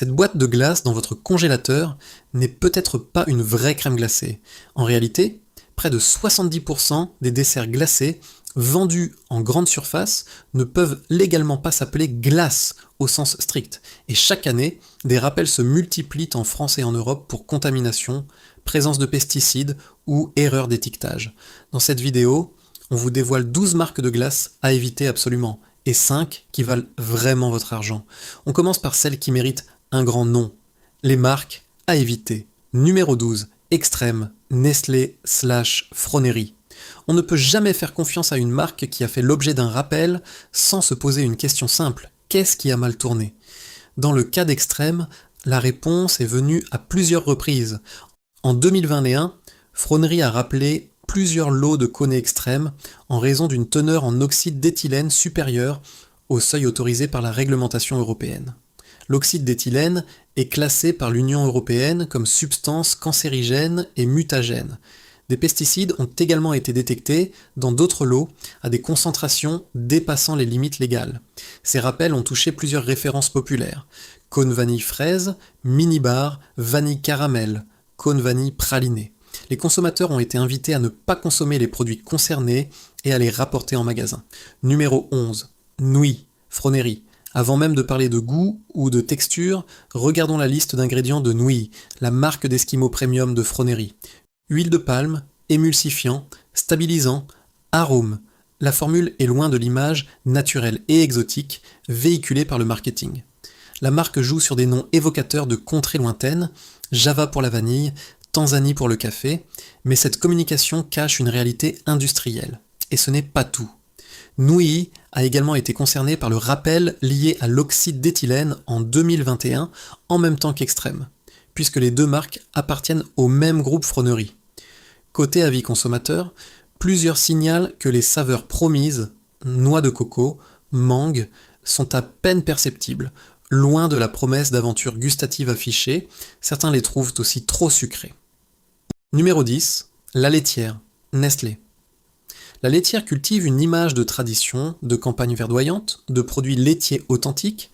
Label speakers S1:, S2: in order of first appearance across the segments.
S1: Cette boîte de glace dans votre congélateur n'est peut-être pas une vraie crème glacée. En réalité, près de 70% des desserts glacés vendus en grande surface ne peuvent légalement pas s'appeler glace au sens strict. Et chaque année, des rappels se multiplient en France et en Europe pour contamination, présence de pesticides ou erreur d'étiquetage. Dans cette vidéo, on vous dévoile 12 marques de glace à éviter absolument, et 5 qui valent vraiment votre argent. On commence par celles qui méritent un grand nom. Les marques à éviter. Numéro 12, Extrême, Nestlé/Fronery. On ne peut jamais faire confiance à une marque qui a fait l'objet d'un rappel sans se poser une question simple. Qu'est-ce qui a mal tourné? Dans le cas d'Extrême, la réponse est venue à plusieurs reprises. En 2021, Fronery a rappelé plusieurs lots de Coné Extrême en raison d'une teneur en oxyde d'éthylène supérieure au seuil autorisé par la réglementation européenne. L'oxyde d'éthylène est classé par l'Union européenne comme substance cancérigène et mutagène. Des pesticides ont également été détectés dans d'autres lots à des concentrations dépassant les limites légales. Ces rappels ont touché plusieurs références populaires. Cône vanille fraise, mini bar, vanille caramel, cône vanille praliné. Les consommateurs ont été invités à ne pas consommer les produits concernés et à les rapporter en magasin. Numéro 11. Nouilles, Fronery. Avant même de parler de goût ou de texture, regardons la liste d'ingrédients de Nouilles, la marque d'Eskimo Premium de Fronery. Huile de palme, émulsifiant, stabilisant, arôme. La formule est loin de l'image naturelle et exotique véhiculée par le marketing. La marque joue sur des noms évocateurs de contrées lointaines, Java pour la vanille, Tanzanie pour le café, mais cette communication cache une réalité industrielle. Et ce n'est pas tout. Nouilly a également été concerné par le rappel lié à l'oxyde d'éthylène en 2021, en même temps qu'Extrême, puisque les deux marques appartiennent au même groupe Fronery. Côté avis consommateur, plusieurs signalent que les saveurs promises, noix de coco, mangue, sont à peine perceptibles, loin de la promesse d'aventure gustative affichée, certains les trouvent aussi trop sucrés. Numéro 10, la laitière, Nestlé. La laitière cultive une image de tradition, de campagne verdoyante, de produits laitiers authentiques,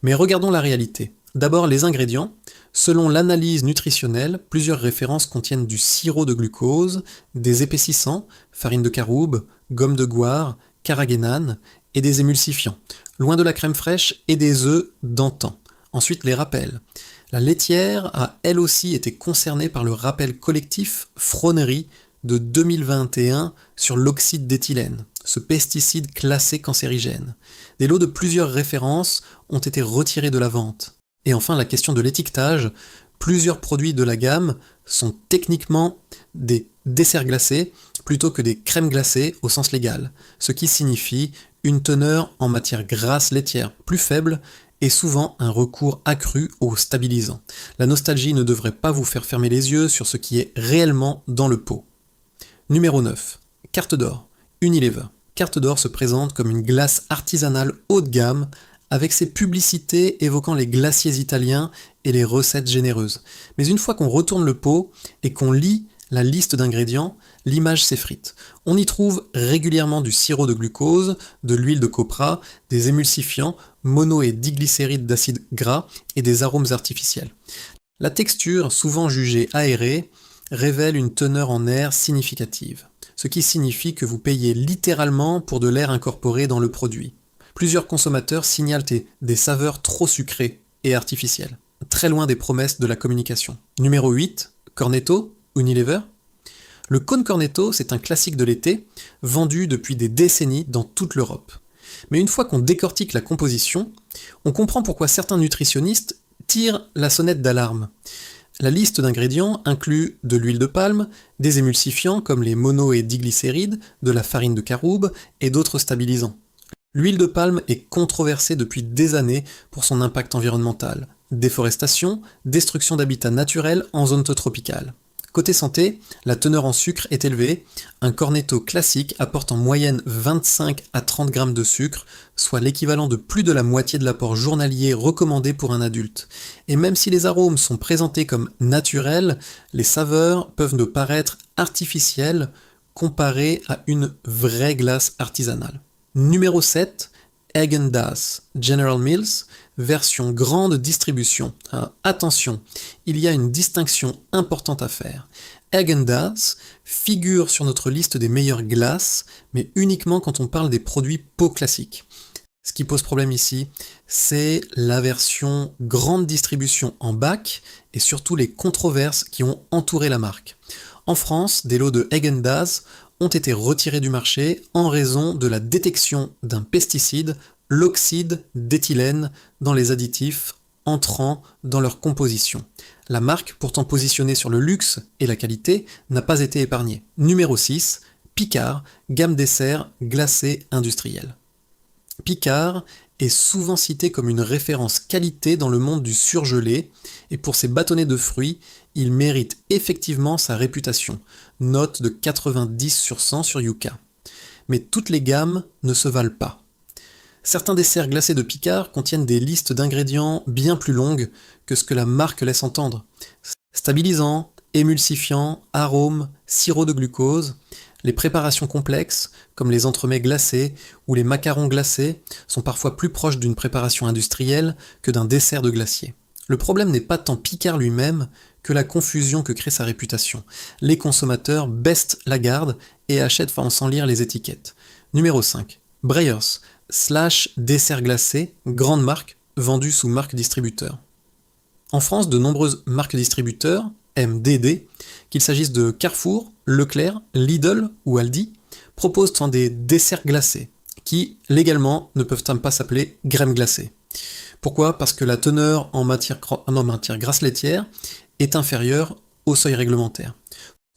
S1: mais regardons la réalité. D'abord les ingrédients. Selon l'analyse nutritionnelle, plusieurs références contiennent du sirop de glucose, des épaississants, farine de caroube, gomme de goire, carragénane, et des émulsifiants, loin de la crème fraîche et des œufs d'antan. Ensuite les rappels. La laitière a elle aussi été concernée par le rappel collectif Fronery de 2021 sur l'oxyde d'éthylène, ce pesticide classé cancérigène. Des lots de plusieurs références ont été retirés de la vente. Et enfin la question de l'étiquetage, plusieurs produits de la gamme sont techniquement des desserts glacés plutôt que des crèmes glacées au sens légal, ce qui signifie une teneur en matière grasse laitière plus faible et souvent un recours accru aux stabilisants. La nostalgie ne devrait pas vous faire fermer les yeux sur ce qui est réellement dans le pot. Numéro 9. Carte d'or, Unilever. Carte d'or se présente comme une glace artisanale haut de gamme avec ses publicités évoquant les glaciers italiens et les recettes généreuses. Mais une fois qu'on retourne le pot et qu'on lit la liste d'ingrédients, l'image s'effrite. On y trouve régulièrement du sirop de glucose, de l'huile de copra, des émulsifiants, mono- et diglycérides d'acide gras et des arômes artificiels. La texture, souvent jugée aérée, révèle une teneur en air significative, ce qui signifie que vous payez littéralement pour de l'air incorporé dans le produit. Plusieurs consommateurs signalent des saveurs trop sucrées et artificielles, très loin des promesses de la communication. Numéro 8, Cornetto, Unilever. Le cône Cornetto, c'est un classique de l'été, vendu depuis des décennies dans toute l'Europe. Mais une fois qu'on décortique la composition, on comprend pourquoi certains nutritionnistes tirent la sonnette d'alarme. La liste d'ingrédients inclut de l'huile de palme, des émulsifiants comme les mono- et diglycérides, de la farine de caroube et d'autres stabilisants. L'huile de palme est controversée depuis des années pour son impact environnemental. Déforestation, destruction d'habitats naturels en zone tropicale. Côté santé, la teneur en sucre est élevée. Un cornetto classique apporte en moyenne 25 à 30 grammes de sucre, soit l'équivalent de plus de la moitié de l'apport journalier recommandé pour un adulte. Et même si les arômes sont présentés comme naturels, les saveurs peuvent nous paraître artificielles comparées à une vraie glace artisanale. Numéro 7, Häagen-Dazs, General Mills, version grande distribution. Attention, il y a une distinction importante à faire. Häagen-Dazs figure sur notre liste des meilleures glaces, mais uniquement quand on parle des produits pot classiques. Ce qui pose problème ici, c'est la version grande distribution en bac et surtout les controverses qui ont entouré la marque. En France, des lots de Häagen-Dazs ont été retirés du marché en raison de la détection d'un pesticide, l'oxyde d'éthylène, dans les additifs entrant dans leur composition. La marque, pourtant positionnée sur le luxe et la qualité, n'a pas été épargnée. Numéro 6, Picard, gamme dessert glacé industriel. Picard est souvent cité comme une référence qualité dans le monde du surgelé, et pour ses bâtonnets de fruits, il mérite effectivement sa réputation, note de 90 sur 100 sur Yuka. Mais toutes les gammes ne se valent pas. Certains desserts glacés de Picard contiennent des listes d'ingrédients bien plus longues que ce que la marque laisse entendre. Stabilisants, émulsifiants, arômes, sirop de glucose. Les préparations complexes, comme les entremets glacés ou les macarons glacés, sont parfois plus proches d'une préparation industrielle que d'un dessert de glacier. Le problème n'est pas tant Picard lui-même que la confusion que crée sa réputation. Les consommateurs baissent la garde et achètent sans lire les étiquettes. Numéro 5. Breyers / dessert glacé, grande marque, vendue sous marque distributeur. En France, de nombreuses marques distributeurs, MDD, qu'il s'agisse de Carrefour, Leclerc, Lidl ou Aldi, proposent des desserts glacés, qui, légalement, ne peuvent pas s'appeler crème glacée. Pourquoi ? Parce que la teneur en matière grasse laitière est inférieure au seuil réglementaire.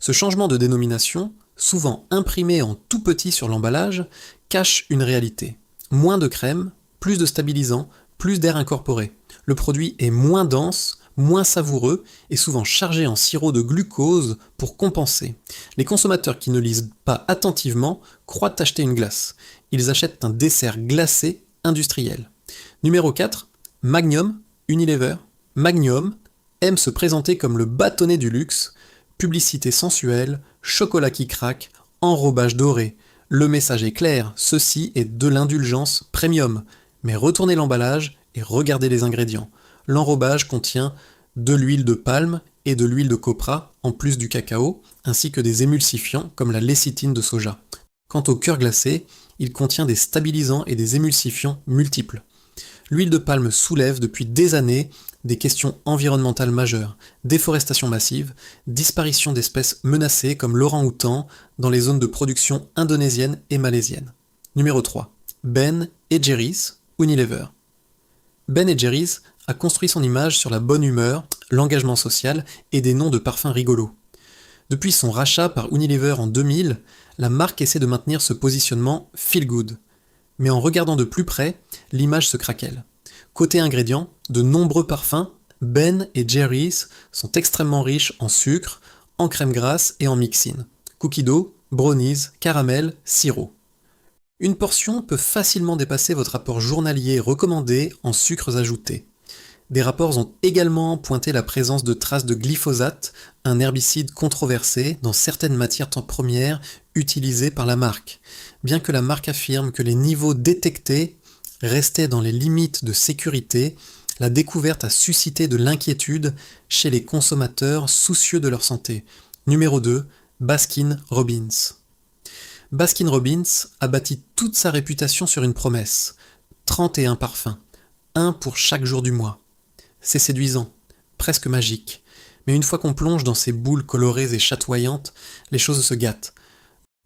S1: Ce changement de dénomination, souvent imprimé en tout petit sur l'emballage, cache une réalité. Moins de crème, plus de stabilisants, plus d'air incorporé. Le produit est moins dense, moins savoureux et souvent chargé en sirop de glucose pour compenser. Les consommateurs qui ne lisent pas attentivement croient acheter une glace. Ils achètent un dessert glacé industriel. Numéro 4, Magnum, Unilever. Magnum aime se présenter comme le bâtonnet du luxe, publicité sensuelle, chocolat qui craque, enrobage doré. Le message est clair, ceci est de l'indulgence premium. Mais retournez l'emballage et regardez les ingrédients. L'enrobage contient de l'huile de palme et de l'huile de copra, en plus du cacao, ainsi que des émulsifiants comme la lécithine de soja. Quant au cœur glacé, il contient des stabilisants et des émulsifiants multiples. L'huile de palme soulève depuis des années des questions environnementales majeures, déforestation massive, disparition d'espèces menacées comme l'orang-outan dans les zones de production indonésiennes et malaisiennes. Numéro 3. Ben & Jerry's, Unilever. Ben & Jerry's a construit son image sur la bonne humeur, l'engagement social et des noms de parfums rigolos. Depuis son rachat par Unilever en 2000, la marque essaie de maintenir ce positionnement feel good. Mais en regardant de plus près, l'image se craquelle. Côté ingrédients, de nombreux parfums, Ben & Jerry's sont extrêmement riches en sucre, en crème grasse et en mixine. Cookies dough, brownies, caramel, sirop. Une portion peut facilement dépasser votre apport journalier recommandé en sucres ajoutés. Des rapports ont également pointé la présence de traces de glyphosate, un herbicide controversé dans certaines matières premières utilisées par la marque. Bien que la marque affirme que les niveaux détectés restaient dans les limites de sécurité, la découverte a suscité de l'inquiétude chez les consommateurs soucieux de leur santé. Numéro 2, Baskin-Robbins. Baskin-Robbins a bâti toute sa réputation sur une promesse. 31 parfums, un pour chaque jour du mois. C'est séduisant, presque magique. Mais une fois qu'on plonge dans ces boules colorées et chatoyantes, les choses se gâtent.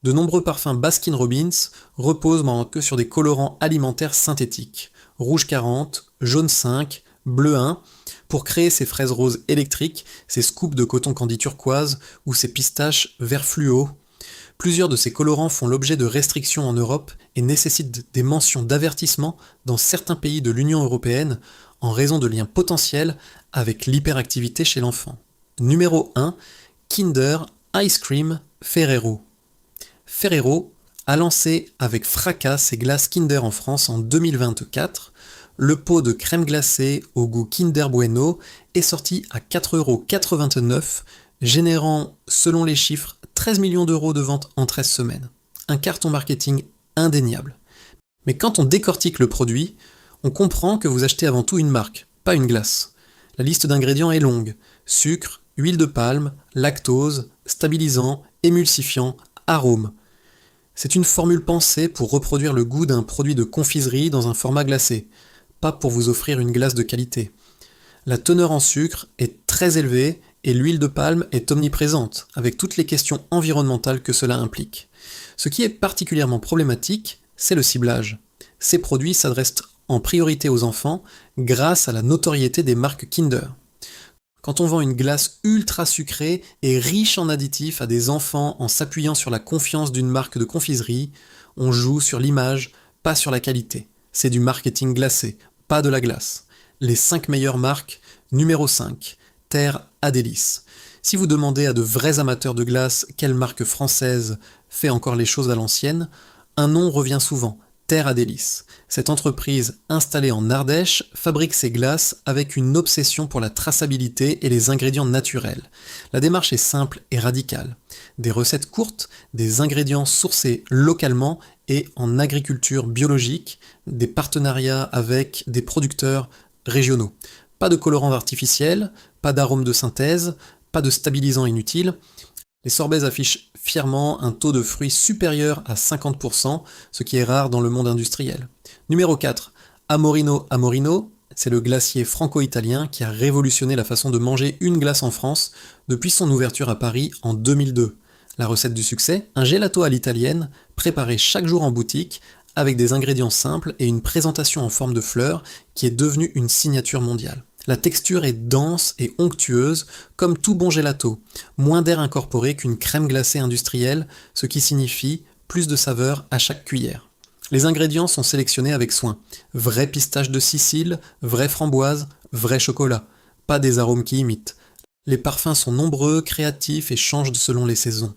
S1: De nombreux parfums Baskin-Robbins reposent que sur des colorants alimentaires synthétiques. Rouge 40, jaune 5, bleu 1, pour créer ces fraises roses électriques, ces scoops de coton candy turquoise ou ces pistaches vert fluo. Plusieurs de ces colorants font l'objet de restrictions en Europe et nécessitent des mentions d'avertissement dans certains pays de l'Union européenne en raison de liens potentiels avec l'hyperactivité chez l'enfant. Numéro 1, Kinder Ice Cream Ferrero. Ferrero a lancé avec fracas ses glaces Kinder en France en 2024. Le pot de crème glacée au goût Kinder Bueno est sorti à 4,89 €, générant, selon les chiffres, 13 millions d'euros de ventes en 13 semaines. Un carton marketing indéniable. Mais quand on décortique le produit, On comprend que vous achetez avant tout une marque, pas une glace. La liste d'ingrédients est longue. Sucre, huile de palme, lactose, stabilisant, émulsifiant, arôme. C'est une formule pensée pour reproduire le goût d'un produit de confiserie dans un format glacé, pas pour vous offrir une glace de qualité. La teneur en sucre est très élevée et l'huile de palme est omniprésente, avec toutes les questions environnementales que cela implique. Ce qui est particulièrement problématique, c'est le ciblage. Ces produits s'adressent en priorité aux enfants grâce à la notoriété des marques Kinder. Quand on vend une glace ultra sucrée et riche en additifs à des enfants en s'appuyant sur la confiance d'une marque de confiserie, on joue sur l'image, pas sur la qualité. C'est du marketing glacé, pas de la glace. Les 5 meilleures marques, numéro 5, Terre à délices. Si vous demandez à de vrais amateurs de glace quelle marque française fait encore les choses à l'ancienne, un nom revient souvent, Terre à délices. Cette entreprise installée en Ardèche fabrique ses glaces avec une obsession pour la traçabilité et les ingrédients naturels. La démarche est simple et radicale. Des recettes courtes, des ingrédients sourcés localement et en agriculture biologique, des partenariats avec des producteurs régionaux. Pas de colorants artificiels, pas d'arômes de synthèse, pas de stabilisants inutiles. Les sorbets affichent fièrement un taux de fruits supérieur à 50%, ce qui est rare dans le monde industriel. Numéro 4. Amorino Amorino, c'est le glacier franco-italien qui a révolutionné la façon de manger une glace en France depuis son ouverture à Paris en 2002. La recette du succès, un gelato à l'italienne, préparé chaque jour en boutique, avec des ingrédients simples et une présentation en forme de fleurs qui est devenue une signature mondiale. La texture est dense et onctueuse, comme tout bon gelato, moins d'air incorporé qu'une crème glacée industrielle, ce qui signifie plus de saveur à chaque cuillère. Les ingrédients sont sélectionnés avec soin. Vrai pistache de Sicile, vraie framboise, vrai chocolat, pas des arômes qui imitent. Les parfums sont nombreux, créatifs et changent selon les saisons.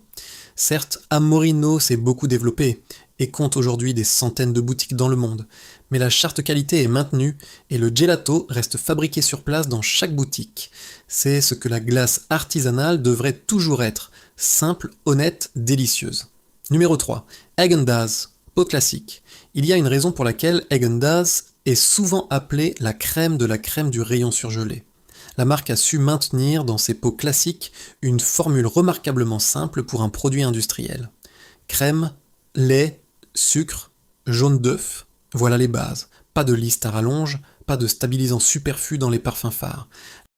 S1: Certes, Amorino s'est beaucoup développé et compte aujourd'hui des centaines de boutiques dans le monde, mais la charte qualité est maintenue et le gelato reste fabriqué sur place dans chaque boutique. C'est ce que la glace artisanale devrait toujours être, simple, honnête, délicieuse. Numéro 3. Häagen-Dazs, pot classique. Il y a une raison pour laquelle Häagen-Dazs est souvent appelée la crème de la crème du rayon surgelé. La marque a su maintenir dans ses pots classiques une formule remarquablement simple pour un produit industriel. Crème, lait, sucre, jaune d'œuf, voilà les bases. Pas de liste à rallonge, pas de stabilisant superflu dans les parfums phares.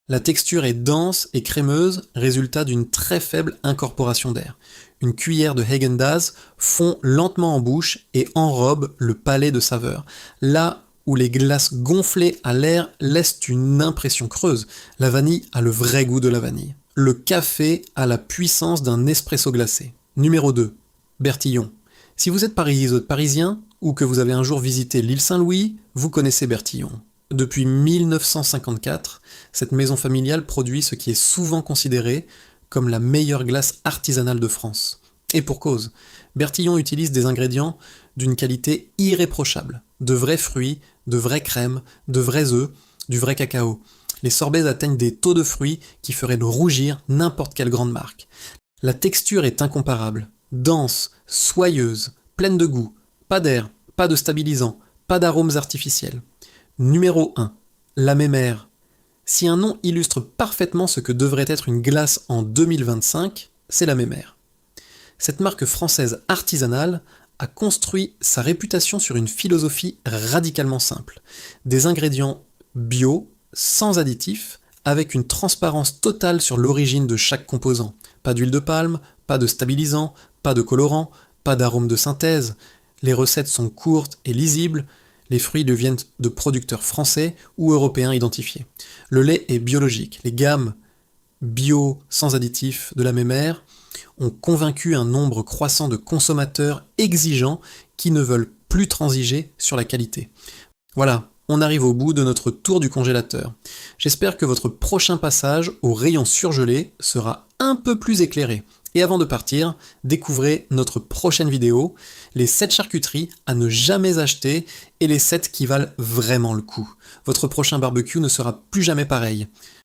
S1: La texture est dense et crémeuse, résultat d'une très faible incorporation d'air. Une cuillère de Häagen-Dazs fond lentement en bouche et enrobe le palais de saveur. Là où les glaces gonflées à l'air laissent une impression creuse, la vanille a le vrai goût de la vanille. Le café a la puissance d'un espresso glacé. Numéro 2. Bertillon. Si vous êtes parisien ou que vous avez un jour visité l'île Saint-Louis, vous connaissez Bertillon. Depuis 1954, cette maison familiale produit ce qui est souvent considéré comme la meilleure glace artisanale de France. Et pour cause, Bertillon utilise des ingrédients d'une qualité irréprochable. De vrais fruits, de vraies crèmes, de vrais œufs, du vrai cacao. Les sorbets atteignent des taux de fruits qui feraient rougir n'importe quelle grande marque. La texture est incomparable, dense, soyeuse, pleine de goût, pas d'air, pas de stabilisant, pas d'arômes artificiels. Numéro 1. La Mémère. Si un nom illustre parfaitement ce que devrait être une glace en 2025, c'est la Mémère. Cette marque française artisanale a construit sa réputation sur une philosophie radicalement simple. Des ingrédients bio, sans additifs, avec une transparence totale sur l'origine de chaque composant. Pas d'huile de palme, pas de stabilisant, pas de colorant, pas d'arôme de synthèse. Les recettes sont courtes et lisibles. Les fruits deviennent de producteurs français ou européens identifiés. Le lait est biologique. Les gammes bio sans additifs de la Mémère ont convaincu un nombre croissant de consommateurs exigeants qui ne veulent plus transiger sur la qualité. Voilà, on arrive au bout de notre tour du congélateur. J'espère que votre prochain passage au rayon surgelé sera un peu plus éclairé. Et avant de partir, découvrez notre prochaine vidéo, les 7 charcuteries à ne jamais acheter et les 7 qui valent vraiment le coup. Votre prochain barbecue ne sera plus jamais pareil.